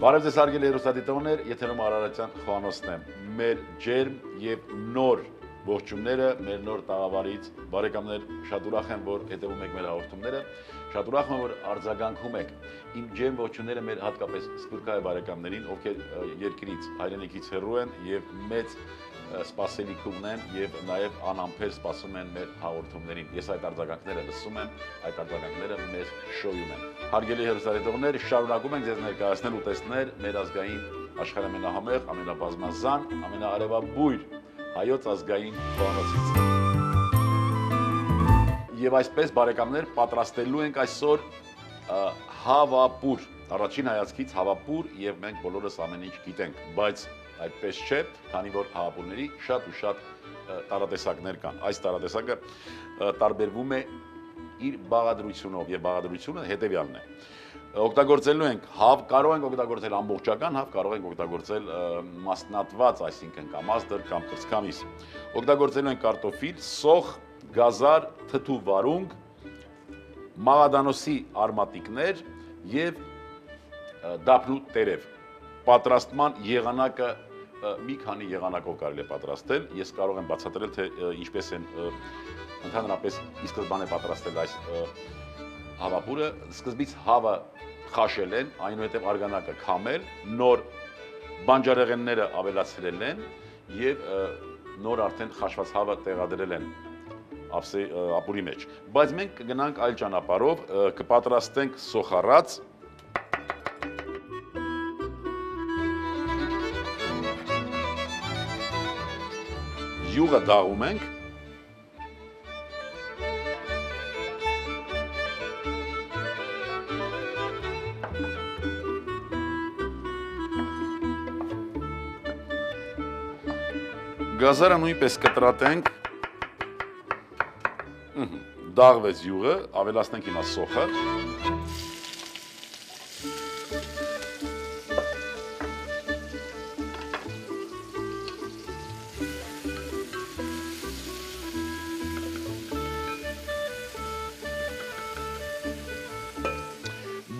Բարև ձեզ հարգելի հեռուստադիտողներ, եթերում Արարատյան Խոհանոցն է։ Մեր ջերմ եւ նոր ողջույնները մեր նոր տաղավարից։ Բարեկամներ, շատ ուրախ եմ, որ հետևում եք մեր հաղորդումները։ Շատ ուրախ եմ, որ արձագանքում եք իմ ջերմ ողջույնները մեր հատկապես սփյուռքահայ բարեկամներին, ովքեր երկրից, հայրենիքից հեռու են եւ մեծ սպասելիք ունեն եւ նաեւ անամբեր սպասում են մեր հաղորդումներին։ Ես այդ արձագանքները լսում եմ, այդ արձագանքները մեր շոյում են։ Հարգելի հեռուստադիտողներ, շարունակում ենք ձեզ ներկայացնել ու տեսնել մեր ազգային աշխարհի ամենահամեղ, ամենաբազմազան, ամենաարևաբույր հայոց ազգային խոհանոցից։ Եվ այսպես բարեկամներ պատրաստելու ենք այսօր հավապուր։ Առաջին հայացքից հավապուր եւ մենք բոլորս ամեն ինչ գիտենք, բայց այդպես չէ, քանի որ հավապուրների շատ ու շատ տարատեսակներ կան։ Այս տարատեսակը տարբերվում է իր բաղադրությունով եւ բաղադրությունը հետեւյալն է։ Օգտագործելու ենք հավ, կարող ենք օգտագործել ամբողջական հավ, կարող ենք օգտագործել մասնատված, այսինքն կամ աստր կամ կրծքամիս։ Օգտագործելու ենք կարտոֆիլ, սոխ, գազար, թթու վարունգ, մաղադանոսի արմատիկներ եւ դափնու տերև։ Պատրաստման եղանակը մի քանի եղանակով կարելի է պատրաստել։ Ես կարող եմ բացատրել, թե ինչպես են ընդհանրապես ի սկզբանե պատրաստել այս հավապուրը։ Սկզբից հավը խաշել են, այնուհետև արգանակը քամել, նոր բանջարեղենները ավելացրել են եւ նոր արդեն խաշված հավը տեղադրել են ապուրի մեջ։ Բայց մենք կգնանք այլ ճանապարհով, կպատրաստենք սոխառած յուղը դաղում ենք գազարը նույնպես կտրատենք դաղվեց յուղը, ավելացնենք հիմա սոխը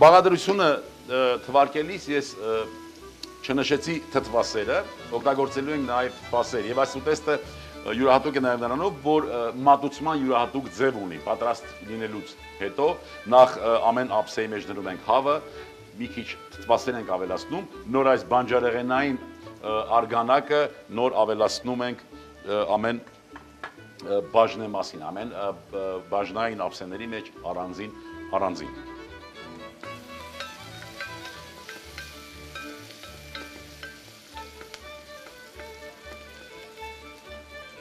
Բաղադրությունը թվարկելիս ես չնշեցի թթվասերը, օգտագործելու ենք նաև սպասեր եւ այս ուտեստը յուրահատուկ է նաև նրանով, որ մատուցման յուրահատուկ ձև ունի, պատրաստ լինելուց հետո նախ ամեն ափսեի մեջ դնում ենք հավը, մի քիչ թթվասեր ենք ավելացնում, նոր այս բանջարեղենային արգանակը նոր ավելացնում ենք ամեն բաժնեմասին, ամեն բաժնային ափսեների մեջ առանձին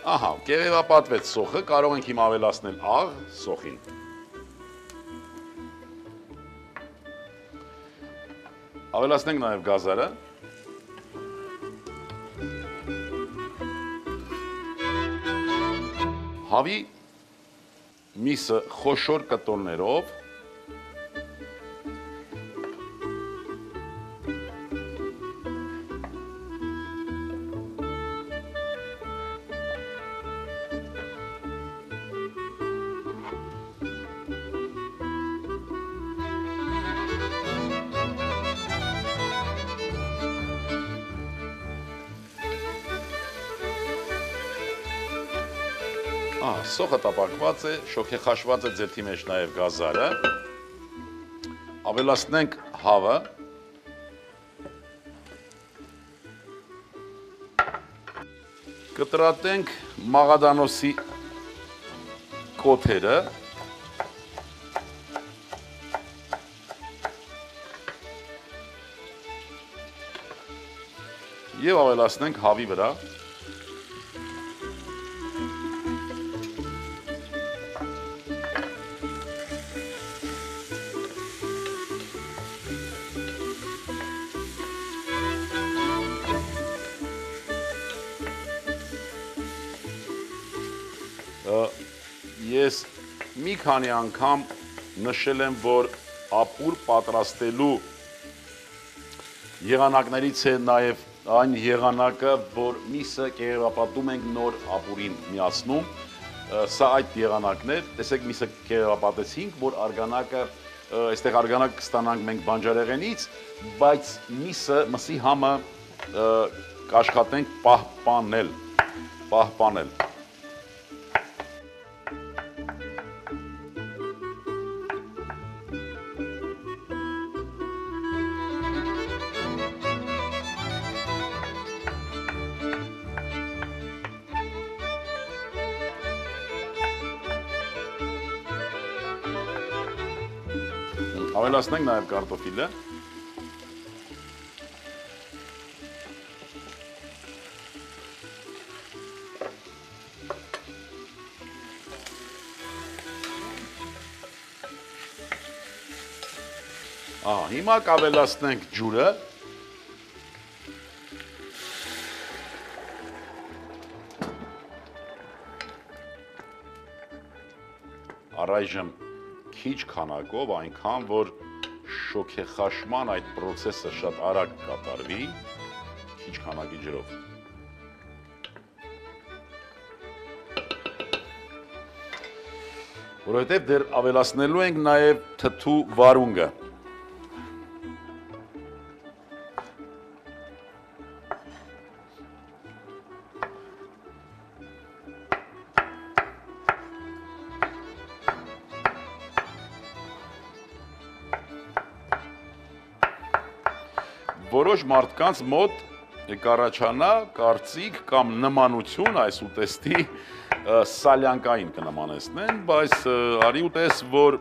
Ահա, կեղևապատվեց սոխը, կարող ենք հիմա ավելացնել աղ սոխին։ Ավելացնենք նաև գազարը։ Հավի միսը խոշոր կտորներով Սոխը տապակված է, շոգեխաշված է ձեթի մեջ նաև գազարը, ավելացնենք հավը, կտրատենք մաղադանոսի կոթերը, և ավելացնենք հավի վրա, Ես մի քանի անգամ նշել եմ, որ ապուր պատրաստելու եղանակներից է նաև այն եղանակը, որ միսը կեղևապատում ենք նոր ապուրին միացնում, սա այդ եղանակն է, տեսեք միսը կեղևապատեցինք, որ արգանակը այստեղ արգանակ կստանանք մենք բանջարեղենից, բայց մսի համը կաշխատենք պահպանել։ Ավելացնենք նաև կարտոֆիլը։ Հիմա կավելացնենք ջուրը։ Առայժմ քիչ քանակով, այնքան, որ շոգեխաշման այդ պրոցեսը շատ արագ կատարվի, քիչ քանակի ջրով։ Որովհետև դեռ ավելացնելու ենք նաև թթու վարունգը։ Որոշ մարդկանց մոտ կառաջանա կարծիք կամ նմանություն այս ուտեստի սալյանկային կնմանեցնեն, բայց արի ուտես, որ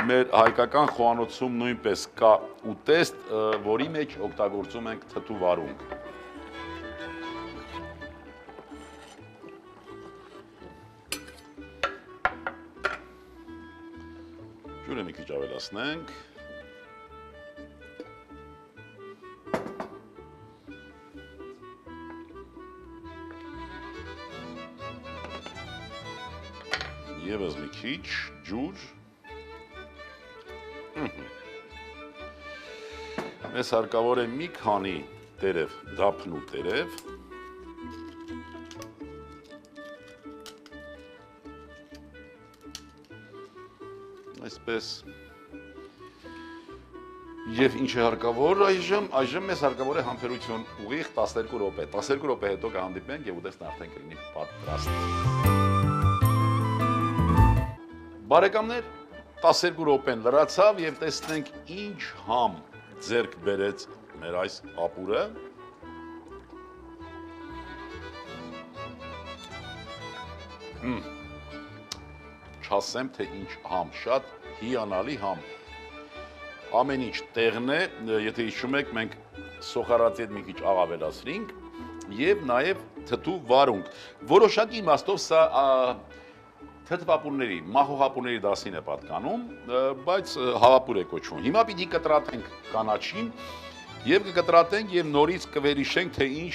մեր հայկական խոհանոցում նույնպես կա ուտեստ, որի մեջ օգտագործում ենք թթու վարունգ։ Ջուրը մի քիչ ավելացնենք։ Եվս մի քիչ ջուր։ Մեզ հարկավոր է մի քանի տերև, դափնու տերև։ Այսպես։ Եվ ինչ է հարկավոր այժմ մեզ հարկավոր է համբերություն ուղիղ 12 րոպե։ 12 րոպե հետո կհանդիպենք եւ ուտեստն արդեն կլինի պատրաստ։ Բարեկամներ, 12 րոպեն լրացավ եւ տեսնենք ինչ համ ձեռք բերեց մեր այս ապուրը։ Չասեմ, թե ինչ համ, շատ հիանալի համ։ Ամեն ինչ տեղն է, եթե հիշում եք, մենք սոխարացի հետ մի քիչ աղ ավելացրինք եւ նաեւ թթու վարունգ։ Որոշակի իմաստով սա թթվապուրների, մահուհապուրների դասին է պատկանում, բայց հավապուր է կոչվում։ Հիմա պիտի կտրատենք կանաչին եւ կկտրատենք եւ նորից կվերհիշենք, թե ինչ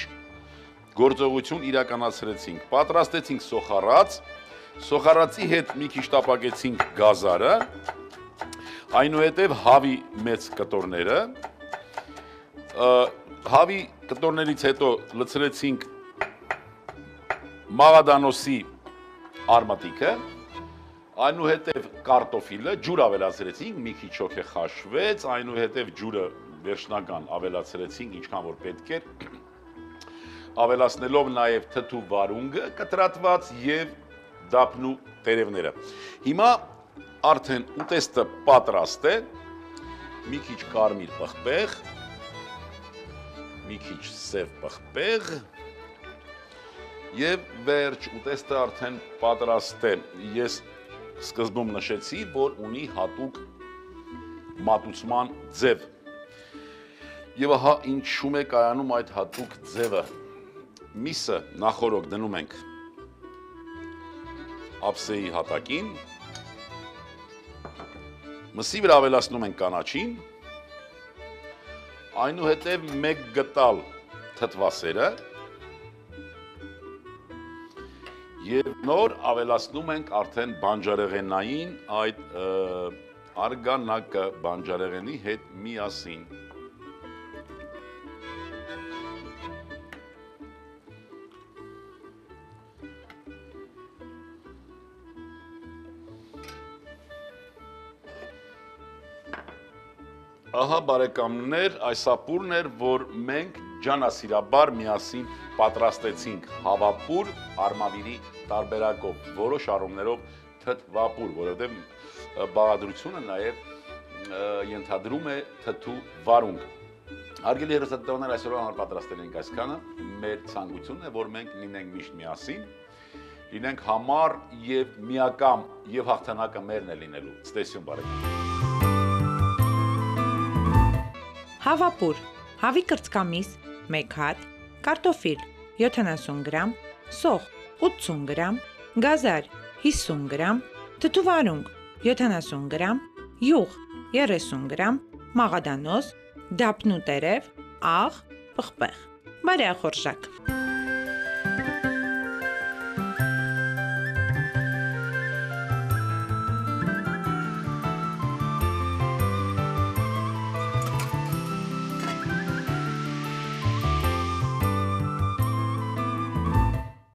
գործողություն իրականացրեցինք։ Պատրաստեցինք սոխարած, սոխարածի հետ մի քիչ տապակեցինք գազարը, այնուհետև հավի մեծ կտորները, հավի կտորներից հետո լցրեցինք մաղադանոսի արմատիկը, այնուհետև կարտոֆիլը, ջուր ավելացրեցինք, մի քիչ շոգեխաշվեց, այնուհետև ջուրը վերջնական ավելացրեցինք, ինչքան որ պետք էր, ավելացնելով նաև թթու վարունգը կտրատված եւ դափնու տերևները։ Հիմա արդեն ուտեստը պատրաստ է, մի քիչ կարմիր պղպեղ, մի քիչ սև պղպեղ եւ վերջ ուտեստը արդեն պատրաստ է։ Ես սկզբում նշեցի, որ ունի հատուկ մատուցման ձև։ Եվ ահա ինչու է կայանում այդ հատուկ ձևը։ Միսը նախորոք դնում ենք ափսեի հատակին, մսի վրա ավելացնում ենք կանաչին, այնուհետև մեկ գտալ թթվասերը եւ նոր ավելացնում ենք արդեն բանջարեղենային այդ արգանակը բանջարեղենի հետ միասին։ Ահա բարեկամներ, այս ապուրն էր, որ մենք ջանասիրաբար միասին պատրաստեցինք հավապուր արմավիրի տարբերակով, որոշ առումներով թթվապուր, որովհետև բաղադրությունը նաև ենթադրում է թթու վարունգ։ Հարգելի հեռուստադիտողներ, այսօրվա համար պատրաստել ենք այսքանը, մեր ցանկությունն է, որ մենք լինենք միշտ միասին, լինենք համառ եւ միակամ եւ հաղթանակը մերն է լինելու։ Ցտեսություն բարեկամներ։ Հավապուր, հավի կրծքամիս 1 հատ, կարտոֆիլ 70 գրամ, սոխ 80 գրամ, գազար 50 գրամ, թթու վարունգ 70 գրամ, յուղ 30 գրամ, մաղադանոց, դափնու տերև, աղ, պղպեղ, բարեխորժակ։